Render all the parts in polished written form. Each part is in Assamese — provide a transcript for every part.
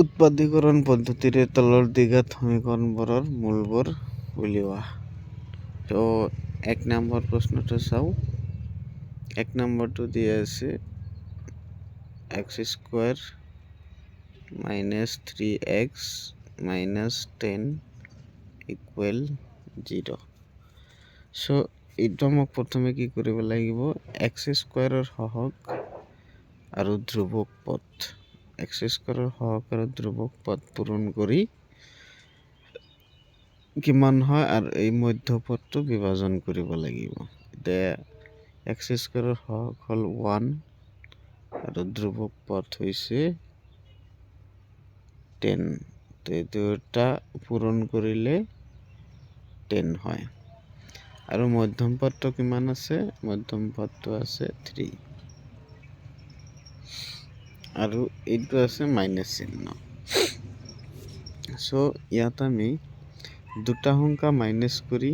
উৎপাদীকৰণ পদ্ধতিৰে তলৰ দ্বিঘাত সমীকৰণবোৰৰ মূলবোৰ উলিওৱা। তো 1 নম্বৰ প্ৰশ্নটো চাওঁ। 1 নম্বৰটো দিয়া আছে x² - 3x - 10 = 0। সো এইটো আমাক প্ৰথমে কি কৰিব লাগিব, x² সহগ আৰু ধ্ৰুৱক পদ, x² সহগ আৰু ধ্ৰুৱক পদ পূৰণ কৰি কিমান হয় আৰু এই মধ্যপদটো বিভাজন কৰিব লাগিব। এতিয়া x² সহগ হ'ল 1 আৰু ধ্ৰুৱক পদ হৈছে 10। তো এই দুটা পূৰণ কৰিলে 10 হয়। আৰু মধ্যম পদটো কিমান আছে? মধ্যম পদটো আছে 3 আৰু এইটো আছে মাইনাছ চিহ্ন। সো ইয়াত আমি দুটা সংখ্যা মাইনাছ কৰি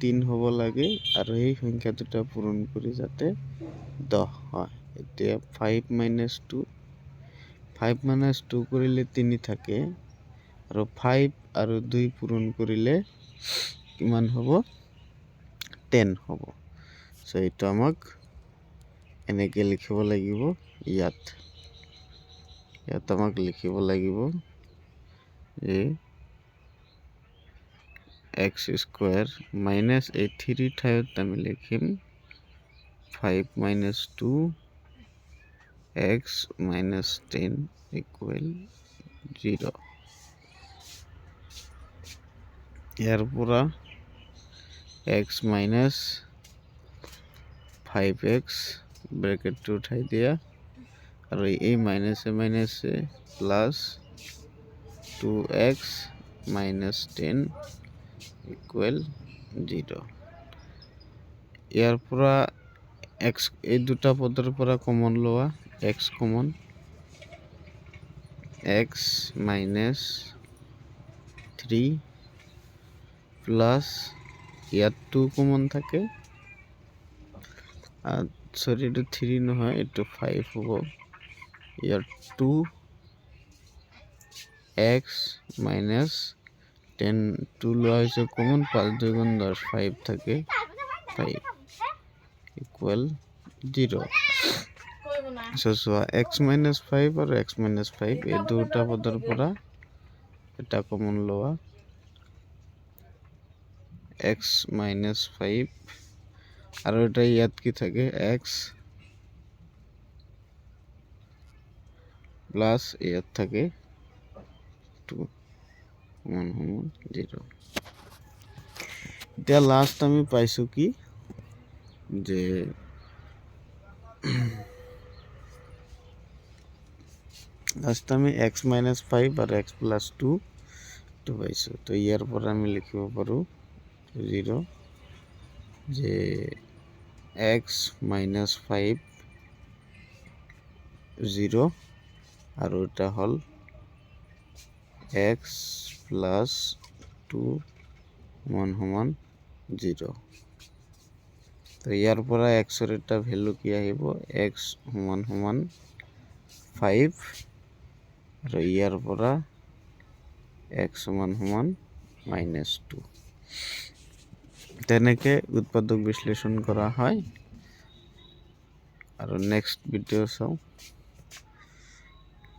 3 হ'ব লাগে আৰু এই সংখ্যা দুটা পূৰণ কৰি যাতে 10 হয়। এতিয়া 5 - 2, 5 - 2 কৰিলে 3 থাকে আৰু 5 আৰু 2 পূৰণ কৰিলে কিমান হ'ব? 10 হ'ব। সো এইটো আমাক এনেকৈ লিখিব লাগিব। ইয়াত আমাক লিখিব লাগিব যে x² মাইনাছ এই 3 ঠাইত আমি লিখিম 5 - 2 x - 10 = 0। ইয়াৰ পৰা x - 5x ব্ৰেকেটটো উঠাই দিয়া আৰু এই মাইনাছে মাইনাছে প্লাছ 2x - 10 = 0। ইয়াৰ পৰা x এই দুটা পদৰ পৰা কমন লোৱা, x কমন, x - 3 প্লাছ ইয়াত 2 কমন থাকে, সৰি এইটো 3 নহয়, এইটো 5 হ'ব। ইয়াৰ 2x - 10 2 লোৱা হৈছে কমন, 5 2 গুণ 10 5 থাকে, 5 = 0। চোৱা x - 5 আৰু x - 5 এই দুটা পদৰ পৰা এটা কমন লোৱা, x - 5 আৰু এটা ইয়াত কি থাকে, x প্লাছ ইয়াত থাকে 2 সমান 0। এতিয়া লাষ্ট আমি পাইছো কি যে লাষ্ট আমি x - 5 আৰু x + 2 টো পাইছো। তো ইয়াৰ পৰা আমি লিখিব পাৰো 0 যে x - 5 0 আৰু এটা হ'ল x + 2 সমান 0। তো ইয়াৰ পৰা x ৰ এটা ভ্যালু কি আহিব, x সমান 5 আৰু ইয়াৰ পৰা x সমান -2। তেনেকে উৎপাদক বিশ্লেষণ কৰা হয়। আৰু নেক্সট ভিডিঅ' চাওঁ।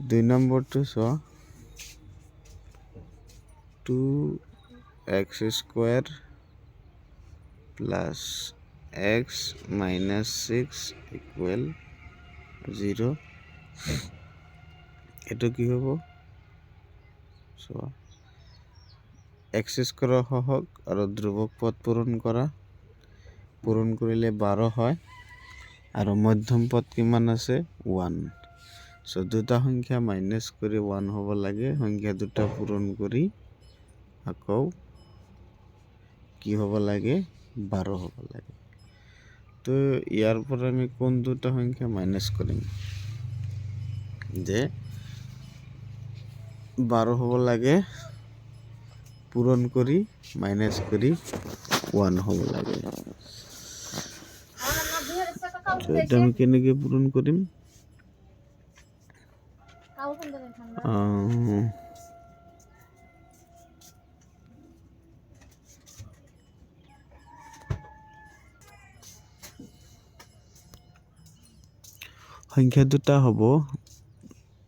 2 নম্বৰটো চোৱা, 2x² প্লাছ x - 6 = 0। এইটো কি হ'ব? চোৱা, x² সহগ আৰু ধ্ৰুৱক পদ পূৰণ কৰা, পূৰণ কৰিলে 12 হয় আৰু মধ্যম পদ কিমান আছে? 1। সো দুটা সংখ্যা মাইনাছ কৰি 1 হ'ব লাগে, সংখ্যা দুটা পূৰণ কৰি আকৌ কি হ'ব লাগে? 12 হ'ব লাগে। তো ইয়াৰ পৰা আমি কোন দুটা সংখ্যা মাইনাছ কৰিম? যে 12 হ'ব লাগে, পূৰণ কৰি মাইনাছ কৰি 1 হ'ব লাগে। তো এটা আমি কেনেকৈ পূৰণ কৰিম? সংখ্যা দুটা হ'ব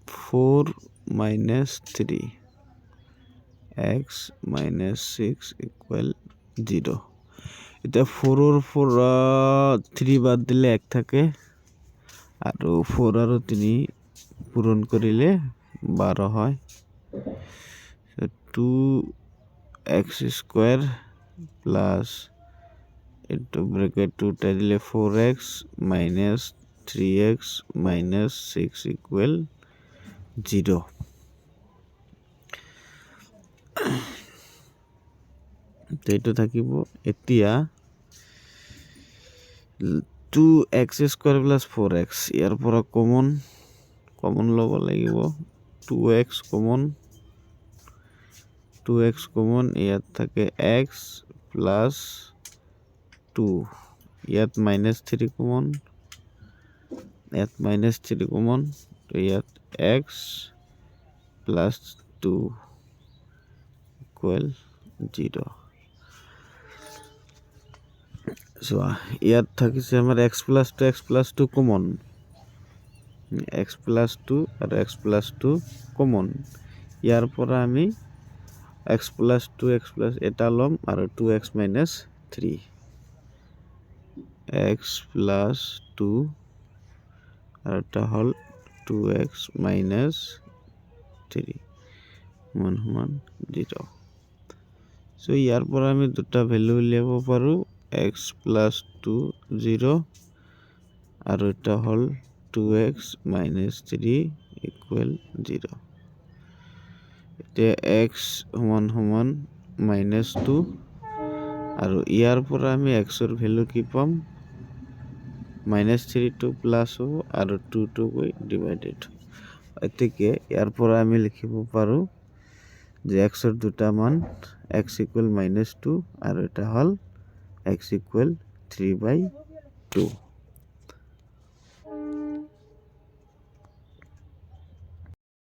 4 minus 3 x minus 6 equal 0 এতিয়া 4ৰ পৰা 3 বাদ দিলে 1 থাকে আৰু 4 আৰু 3 পূৰণ কৰিলে 12 হয় 2x square plus into bracket 2 টা দিলে 4x minus 3x minus 6 equal 0 এইটো থাকিব এতিয়া 2x square plus 4x ইয়াৰ পৰা কমন ল'ব লাগিব 2x কমন ইয়াত থাকে x plus 2 ইয়াত minus 3 কমন ইয়াত minus 3 কমন তো ইয়াত x plus 2 equal 0 ইয়াত থাকিছে আমাৰ x plus 2 common x plus 2 আৰু x plus 2 কমন ইয়াৰ পৰা আমি x plus 2 এটা ল'ম আৰু 2x minus 3 x plus 2 আৰু এটা হ'ল 2x minus 3 সমান 0 ইয়াৰ পৰা আমি দুটা ভ্যালু উলিয়াব পাৰো x plus 2 0 আৰু এটা হ'ল 2x minus 3 equal 0 এতিয়া x সমান minus 2 আৰু ইয়াৰ পৰা আমি x ৰ ভ্যালু কি পাম minus 3 to plus হ'ব আৰু 2 to গৈ ডিভাইডেড এতিকে ইয়াৰ পৰা আমি লিখিব পাৰো যে x ৰ দুটা মান x equal minus 2 আৰু এটা হ'ল x equal 3/2